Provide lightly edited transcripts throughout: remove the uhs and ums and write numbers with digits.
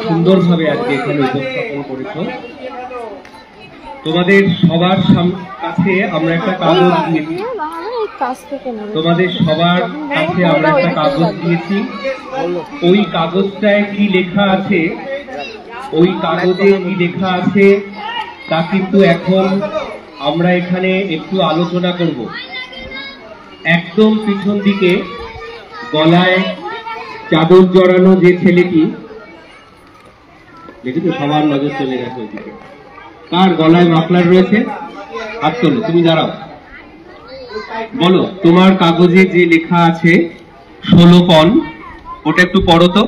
সুন্দরভাবে আজকে এখানে উপস্থাপন করেছো। তোমাদের সবার কাছে আমরা একটা কাগজ দিয়েছি, তোমাদের সবার কাছে আমরা একটা কাগজ দিয়েছি। ওই কাগজটায় কি লেখা আছে, ওই কাগজে কি লেখা আছে তা কিন্তু এখন আমরা এখানে একটু আলোচনা করব। একদম পিছন দিকে গলায় চাদর জড়ানো যে ছেলেটি, দেখেছো সবার নজর চলে গেছে ওইদিকে, কার গলায় মাফলার রয়েছে? হাত তোলো, তুমি দাঁড়াও, বলো তোমার কাগজে যে লেখা আছে 16 পণ, ওটা একটু পড়ো তো।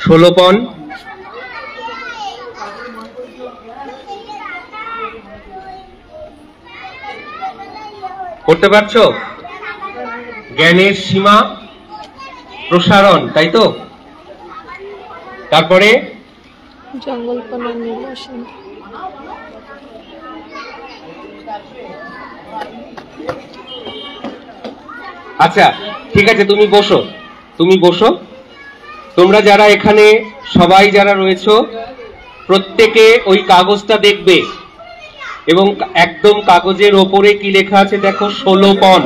16 পণ করতে পারছো? জ্ঞানের সীমা প্রসারণ, তাই তো? তারপরে জঙ্গলপানার নির্বাসন। আচ্ছা ঠিক আছে, তুমি বসো, তুমি বসো। তোমরা যারা এখানে সবাই যারা রয়েছো প্রত্যেকে ওই কাগজটা দেখবে এবং একদম কাগজের ওপরে কি লেখা আছে দেখো, 16 পণ,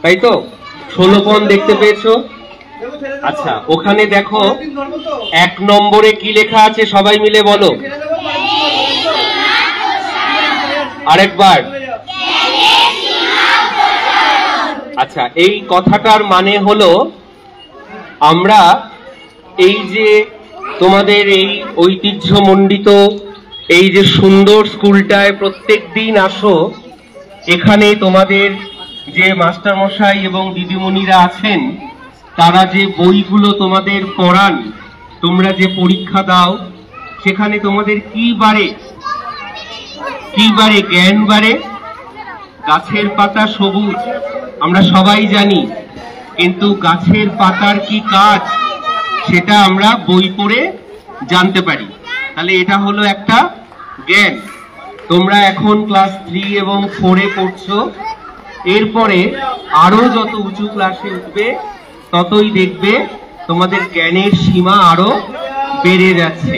তাই তো? 16 পণ দেখতে পেয়েছো? আচ্ছা ওখানে দেখো 1 নম্বরে কি লেখা আছে, সবাই মিলে বলো আরেকবার। আচ্ছা এই কথাটার মানে হলো আমরা এই যে তোমাদের এই ঐতিহ্যমণ্ডিত এই যে সুন্দর স্কুলটায় প্রত্যেক দিন আসো, এখানে তোমাদের যে মাস্টার মশাই এবং দিদিমণিরা আছেন তারা যে বইগুলো তোমাদের পড়ান, তোমরা যে পরীক্ষা দাও, সেখানে তোমাদের কি বাড়ে? জ্ঞান বাড়ে। গাছের পাতা সবুজ আমরা সবাই জানি, কিন্তু গাছের পাতার কি কাজ সেটা আমরা বই পড়ে জানতে পারি। তাহলে এটা হলো একটা জ্ঞান। তোমরা এখন ক্লাস 3 এবং 4-এ পড়ছো, এরপরে আরো যত উঁচু ক্লাসে উঠবে ততই দেখবে তোমাদের জ্ঞানের সীমা আরো বেড়ে যাচ্ছে।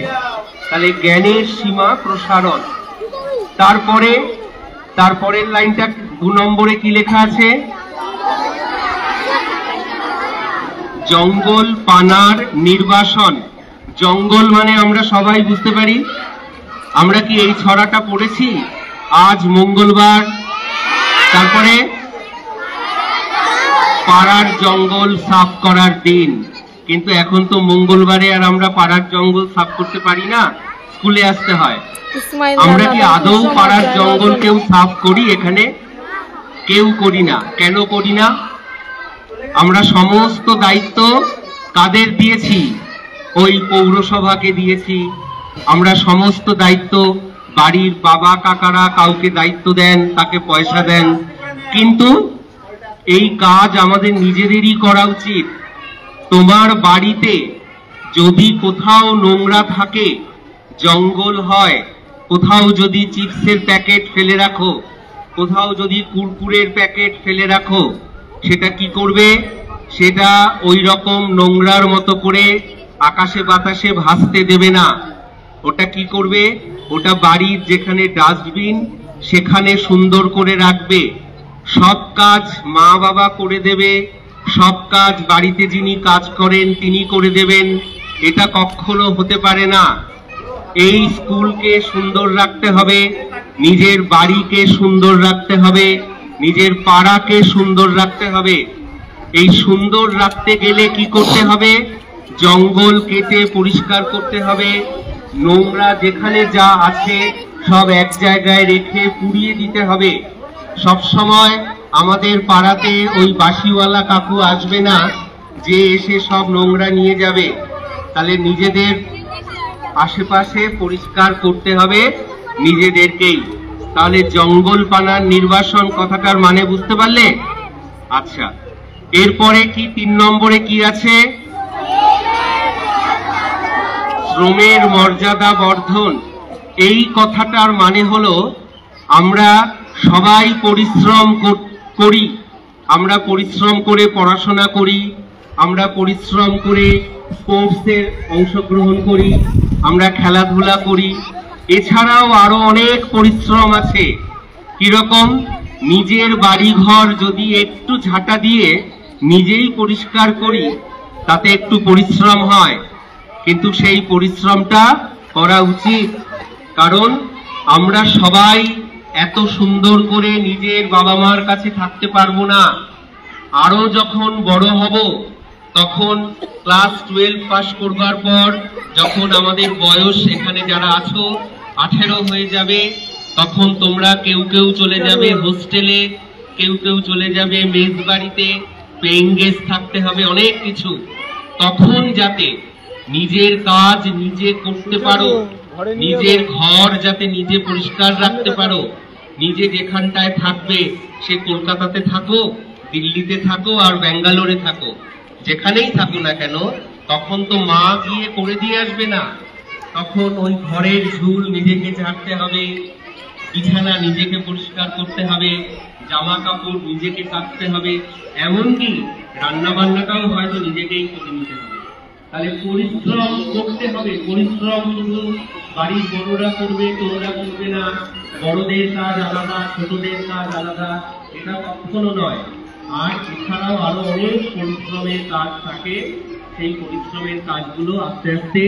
তাহলে জ্ঞানের সীমা প্রসারণ। তারপরের লাইনটা 2 নম্বরে কি লেখা আছে? জঙ্গল পানার নির্বাসন। জঙ্গল মানে আমরা সবাই বুঝতে পারি, আমরা কি এই ছড়াটা পড়েছি? আজ মঙ্গলবার, তারপরে পাড়ার জঙ্গল সাফ করার দিন। কিন্তু এখন তো মঙ্গলবারে আর আমরা পাড়ার জঙ্গল সাফ করতে পারি না, স্কুলে আসতে হয়। আমরা কি আদৌ পাড়ার জঙ্গল কেউ সাফ করি? এখানে কেউ করি না। কেন করি না? আমরা সমস্ত দায়িত্ব কাদের দিয়েছি? ওই পৌরসভাকে দিয়েছি। আমরা সমস্ত দায়িত্ব, বাড়ির বাবা কাকারা কাউকে দায়িত্ব দেন, তাকে পয়সা দেন, কিন্তু এই কাজ আমাদের নিজেদেরই করা উচিত। তোমার বাড়িতে যদি কোথাও নোংরা থাকে, জঙ্গল হয়, কোথাও যদি চিপসের প্যাকেট ফেলে রাখো, কোথাও যদি কুরকুরের প্যাকেট ফেলে রাখো, সেটা কি করবে? সেটা ওই রকম নোংরার মতো করে আকাশে বাতাসে ভাসতে দেবে না। ওটা কি করবে? ওটা বাড়ির যেখানে ডাস্টবিন সেখানে সুন্দর করে রাখবে। সব কাজ মা বাবা করে দেবে, সব কাজ বাড়িতে যিনি কাজ করেন তিনি করে দেবেন, এটা কখনো হতে পারে না। এই স্কুলকে সুন্দর রাখতে হবে, নিজের বাড়িকে সুন্দর রাখতে হবে, নিজের পাড়াকে সুন্দর রাখতে হবে। এই সুন্দর রাখতে গেলে কি করতে হবে? জঙ্গল কেটে পরিষ্কার করতে হবে, নোংরা যেখানে যা আছে সব এক জায়গায় রেখে পুড়িয়ে দিতে হবে। সব সময় আমাদের পাড়াতে ওই বাসিওয়ালা কাকু আসবে না যে এসে সব নোংরা নিয়ে যাবে। তাহলে নিজেদের আশেপাশে পরিষ্কার করতে হবে নিজেদেরকেই। তাহলে জঙ্গল পানার নির্বাসন কথাটার মানে বুঝতে পারলে? আচ্ছা এরপরে কি 3 নম্বরে কি আছে? শ্রমের মর্যাদা বর্ধন। এই কথাটার মানে হলো আমরা সবাই পরিশ্রম করি, আমরা পরিশ্রম করে পড়াশোনা করি, আমরা পরিশ্রম করে স্পোর্টসের অংশগ্রহণ করি, আমরা খেলাধুলা করি। এছাড়াও আরো অনেক পরিশ্রম আছে। কিরকম? নিজের বাড়িঘর যদি একটু ঝাঁটা দিয়ে নিজেই পরিষ্কার করি তাতে একটু পরিশ্রম হয়, কিন্তু সেই পরিশ্রমটা করা উচিত। কারণ আমরা সবাই এত সুন্দর করে নিজের বাবা মার কাছে থাকতে পারবো না। আরো যখন বড় হব, তখন ক্লাস 12 পাস করবার পর যখন আমাদের বয়স, এখানে যারা আছো 18 হয়ে যাবে, তখন তোমরা কেউ কেউ চলে যাবে হোস্টেলে, কেউ কেউ চলে যাবে মেস বাড়িতে, পেইং গেস্ট থাকতে হবে, অনেক কিছু। তখন যাতে নিজের কাজ নিজে করতে পারো, নিজের ঘর যাতে নিজে পরিষ্কার রাখতে পারো, নিজে যেখানটায় থাকবে, সে কলকাতাতে থাকো, দিল্লিতে থাকো আর ব্যাঙ্গালোরে থাকো, যেখানেই থাকো না কেন, তখন তো মা গিয়ে করে দিয়ে আসবে না। তখন ওই ঘরের ঝুল নিজেকে ঝাড়তে হবে, বিছানা নিজেকে পরিষ্কার করতে হবে, জামা কাপড় নিজেকে কাচতে হবে, এমনকি রান্না বান্নাটাও হয়তো নিজেকেই করে নিতে হবে। তাহলে পরিশ্রম করতে হবে। পরিশ্রম শুধু বাড়ির বড়রা করবে, তোমরা করবে না। বড়দের কাজ আলাদা, ছোটদের কাজ আলাদা, এটা কখনো নয়। আর এছাড়াও আরো অনেক পরিশ্রমের কাজ থাকে, সেই পরিশ্রমের কাজগুলো আস্তে আস্তে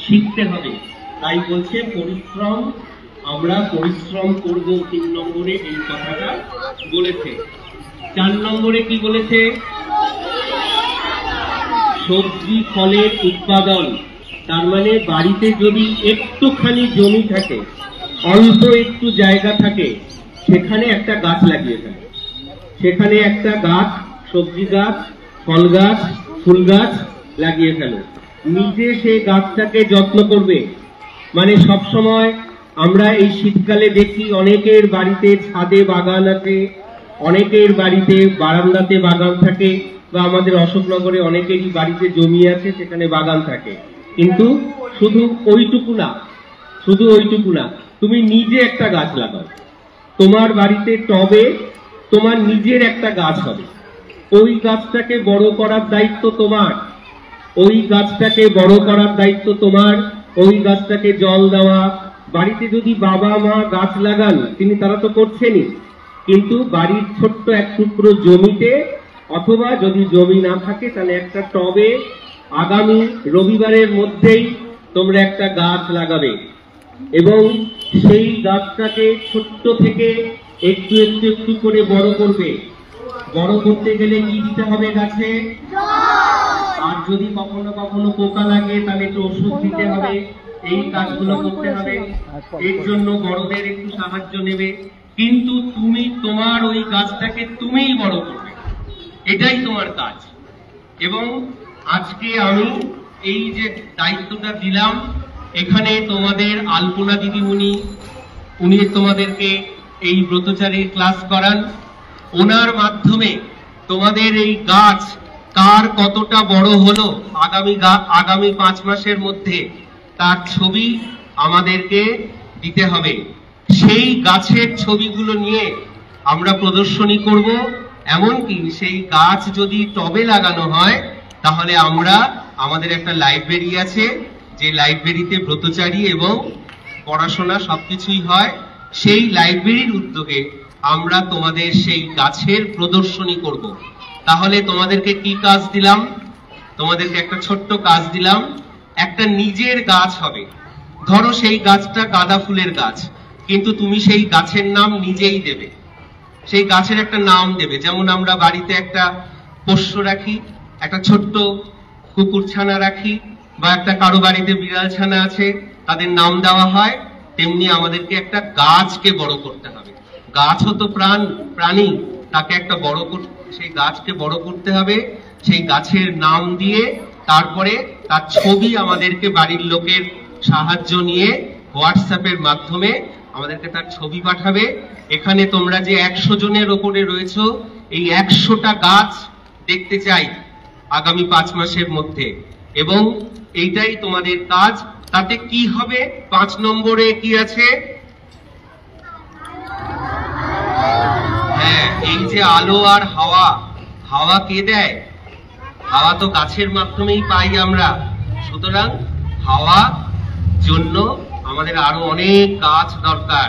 শিখতে হবে। তাই বলছে পরিশ্রম, আমরা পরিশ্রম করব। 3 নম্বরে এই কথাটা বলেছে। 4 নম্বরে কি বলেছে? সবজি ফলের উৎপাদন। তার মানে বাড়িতে যদি একটুখানি জমি থাকে, অল্প একটু জায়গা থাকে, সেখানে একটা গাছ লাগিয়ে ফেলে। সেখানে একটা গাছ, সবজি গাছ, ফল গাছ, ফুল গাছ লাগিয়ে ফেলো। নিজে সেই গাছটাকে যত্ন করবে। মানে সব সময় আমরা এই শীতকালে দেখি অনেকের বাড়িতে ছাদে বাগান আছে, অনেকের বাড়িতে বারান্দাতে বাগান থাকে, বা আমাদের অশোকনগরে অনেকেরই বাড়িতে জমি আছে, সেখানে বাগান থাকে। কিন্তু শুধু ওইটুকু না, শুধু ওইটুকু না, তুমি নিজে একটা গাছ লাগাও। তোমার বাড়িতে টবে তোমার নিজের একটা গাছ হবে, ওই গাছটাকে বড় করার দায়িত্ব তোমার। ওই গাছটাকে বড় করার দায়িত্ব তোমার। ওই গাছটাকে জল দেওয়া। বাড়িতে যদি বাবা মা গাছ লাগান, তারা তো করছেনই, কিন্তু বাড়ির ছোট্ট এক টুকরো জমিতে, অথবা যদি জমি না থাকে তাহলে একটা টবে আগামী রবিবারের মধ্যেই তোমরা একটা গাছ লাগাবে, এবং সেই গাছটাকে ছোট্ট থেকে একটু একটু একটু করে বড় করবে। বড় করতে গেলে কি দিতে হবে গাছে? আর যদি কখনো কখনো পোকা লাগে তাহলে একটু ওষুধ দিতে হবে। এই কাজগুলো করতে হবে। এর জন্য বড়দের একটু সাহায্য নেবে, কিন্তু তুমি তোমার ওই গাছটাকে তুমিই বড় করবে, এটাই তোমার কাজ। এবং আজকে আমি এই যে দায়িত্বটা দিলাম, এখানে তোমাদের আলপনা দিদিমণি, উনি তোমাদেরকে এই ব্রতচারীর ক্লাস করান। ওনার মাধ্যমে তোমাদের এই গাছ কার কতটা বড় হলো আগামী 5 মাসের মধ্যে, তার ছবি আমাদেরকে দিতে হবে। সেই গাছের ছবিগুলো নিয়ে আমরা প্রদর্শনী করব। এমনকি সেই গাছ যদি টবে লাগানো হয়, তাহলে আমাদের একটা লাইব্রেরি আছে, যে লাইব্রেরিতে ব্রতচারী এবং পড়াশোনা সবকিছুই হয়। সেই লাইব্রেরির উদ্যোগে আমরা তোমাদের সেই গাছের প্রদর্শনী করব। তাহলে তোমাদেরকে কি কাজ দিলাম? তোমাদেরকে একটা ছোট্ট কাজ দিলাম। একটা নিজের গাছ হবে। ধরো সেই গাছটা গাঁদা ফুলের গাছ, কিন্তু তুমি সেই গাছের নাম নিজেই দেবে। সেই গাছের একটা নাম দেবে। যেমন আমরা বাড়িতে একটা পোষ্য রাখি, একটা ছোট্ট কুকুর ছানা রাখি, বা একটা কারো বাড়িতে বিড়াল ছানা আছে, তাদের নাম দেওয়া হয়। তেমনি আমাদেরকে একটা গাছকে বড় করতে হবে। গাছও তো প্রাণী, তাকে একটা সেই গাছকে বড় করতে হবে। সেই গাছের নাম দিয়ে তারপরে তার ছবি আমাদেরকে বাড়ির লোকের সাহায্য নিয়ে হোয়াটসঅ্যাপের মাধ্যমে আমাদেরকে তার ছবি পাঠাবে। এখানে তোমরা যে 100 জনের ওপরে রয়েছো, এই 100টা গাছ দেখতে চাই আগামী 5 মাসের মধ্যে, এবং এইটাই তোমাদের কাজ। তাতে কি হবে? 5 নম্বরে কি আছে? হ্যাঁ, এই যে আলো আর হাওয়া, হাওয়া কে দেয়? হাওয়া তো গাছের মাধ্যমেই পাই আমরা। সুতরাং হাওয়া জন্য আমাদের আরো অনেক গাছ দরকার।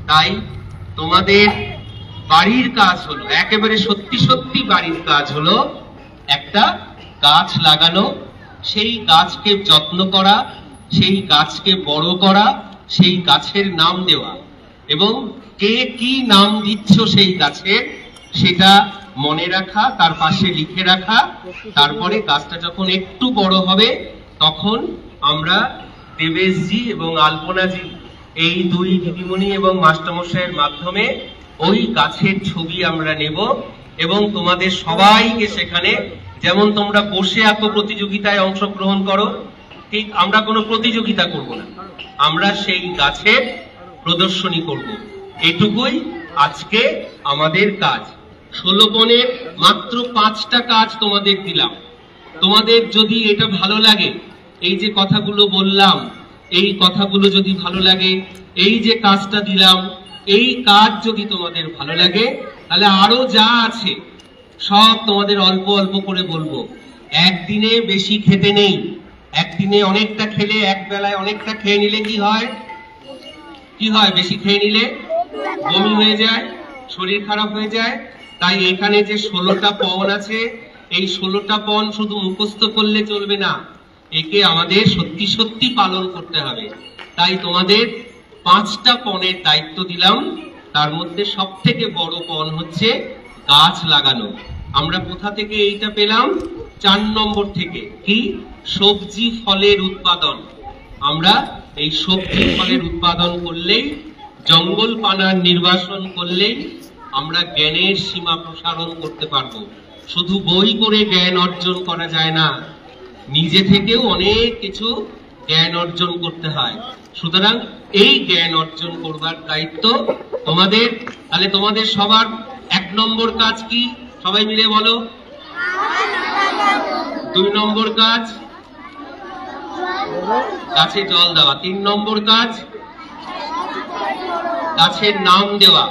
তাই তোমাদের বাড়ির কাজ হলো, একেবারে সত্যি সত্যি বাড়ির কাজ হলো একটা গাছ লাগানো, সেই গাছকে যত্ন করা, সেই গাছকে বড় করা, সেই গাছের নাম দেওয়া, এবং কে কি নাম দিচ্ছ সেই গাছের সেটা মনে রাখা, তার পাশে লিখে রাখা। তারপরে গাছটা যখন একটু বড় হবে তখন আমরা দেবেশজি এবং আলপনাজি এই দুই দিদিমণি এবং মাস্টারমশাইয়ের মাধ্যমে ওই গাছের ছবি আমরা নেব এবং তোমাদের সবাইকে সেখানে, যেমন তোমরা বসে আঁকো প্রতিযোগিতায় অংশগ্রহণ করো, ঠিক আমরা কোনো প্রতিযোগিতা করব না, আমরা সেই গাছের প্রদর্শনী করব। এটুকুই আজকে আমাদের কাজ। 16 পনের মাত্র 5টা কাজ তোমাদের দিলাম। তোমাদের যদি এটা ভালো লাগে, এই যে কথাগুলো বললাম, এই কথাগুলো যদি ভালো লাগে, এই যে কাজটা দিলাম, এই কাজ যদি তোমাদের ভালো লাগে, তাহলে আরো যা আছে সব তোমাদের অল্প অল্প করে বলবো। একদিনে বেশি খেতে নেই। একদিনে অনেকটা খেলে, এক বেলায় অনেকটা খেয়ে নিলে কি হয়? কি হয়? বেশি খেয়ে নিলে বমি হয়ে যায়, শরীর খারাপ হয়ে যায়। তাই এখানে যে 16টা পণ আছে, এই 16টা পণ শুধু মুখস্থ করলে চলবে না, একে আমাদের সত্যি সত্যি পালন করতে হবে। তাই তোমাদের 5টা পণের দায়িত্ব দিলাম। তার মধ্যে সব থেকে বড় পণ হচ্ছে গাছ লাগানো। আমরা কোথা থেকে এইটা পেলাম? 4 নম্বর থেকে। কি? সবজি ফলের উৎপাদন। আমরা এই সবজি ফলের উৎপাদন করলেই, জঙ্গল পানার নির্বাসন করলেই আমরা জ্ঞানের সীমা প্রসারণ করতে পারবো। শুধু বই করে জ্ঞান অর্জন করা যায় না, নিজে থেকেও অনেক কিছু জ্ঞান অর্জন করতে হয়। সুতরাং এই জ্ঞান অর্জন করবার দায়িত্ব তোমাদের। তাহলে তোমাদের সবার 1 নম্বর কাজ কি? সবাই মিলে বলো। 2 নম্বর কাজ গাছে জল দেওয়া। 3 নম্বর কাজ গাছের নাম দেওয়া।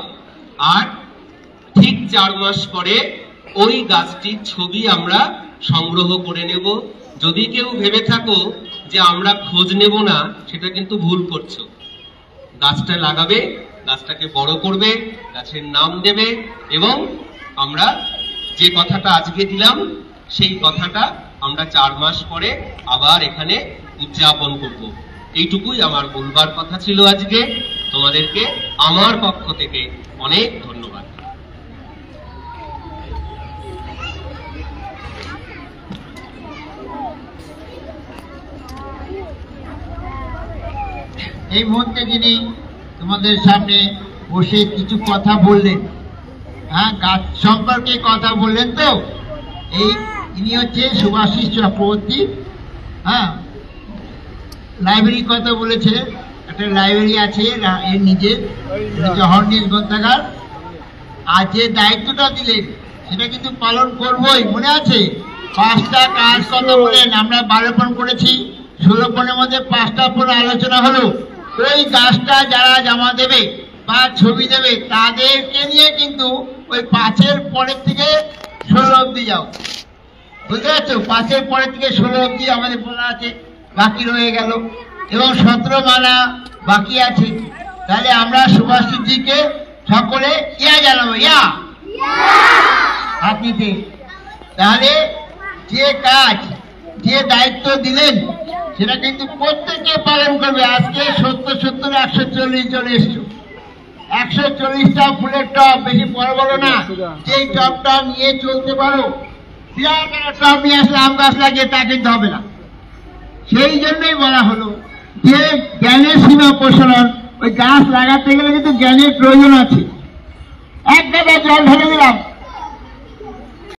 আর ঠিক 4 মাস পরে ওই গাছটির ছবি আমরা সংগ্রহ করে নেব। যদি কেউ ভেবে থাকো যে আমরা খোঁজ নেব না, সেটা কিন্তু ভুল করছো। গাছটা লাগাবে, গাছটাকে বড় করবে, গাছের নাম দেবে, এবং আমরা যে কথাটা আজকে দিলাম সেই কথাটা আমরা 4 মাস পরে আবার এখানে উদযাপন করব। এইটুকুই আমার বলবার কথা ছিল আজকে। তোমাদেরকে আমার পক্ষ থেকে অনেক ধন্যবাদ। এই মুহূর্তে যিনি তোমাদের সামনে বসে কিছু কথা বললেন, হ্যাঁ, গাছ সম্পর্কে কথা বললেন, তো ইনি হচ্ছে শুভাশিস চক্রবর্তী। হ্যাঁ, লাইব্রেরির কথা বলেছিলেন। একটা লাইব্রেরি আছে এর নিজের, হর্নিশ গ্রন্থাগার। আর যে দায়িত্বটা দিলেন সেটা কিন্তু পালন করবই। মনে আছে 5টা কাজ কথা বলেন, আমরা 12 পণ করেছি। 16 পণের মধ্যে 5টা পণ আলোচনা হলো। ওই গাছটা যারা জমা দেবে বা ছবি দেবে তাদেরকে নিয়ে কিন্তু ওই 5-এর পরের থেকে 16 অব্দি যাও। বুঝতে পারছো? 5-এর পরের থেকে 16 অব্দি আমাদের বলা আছে, বাকি রয়ে গেল, এবং 17 মানা বাকি আছে। তাহলে আমরা শুভাশিসজিকে সকলে ইয়া জানাবো, ইয়া হাতিতে। তাহলে যে কাজ, যে দায়িত্ব দিলেন সেটা কিন্তু প্রত্যেকে পালন করবে। আজকে 70 140 জন এসছো। 140টা ফুলের টব, বেশি বড় বড় না, যেই টবটা নিয়ে চলতে পারো। বিরাট টব নিয়ে আসলে আম গাছ লাগিয়ে তা কিন্তু হবে না। সেই জন্যই বলা হলো যে জ্ঞানের সীমা প্রসারণ। ওই গাছ লাগাতে গেলে কিন্তু জ্ঞানের প্রয়োজন আছে। এক গাদা জল ঢেলে দিলাম,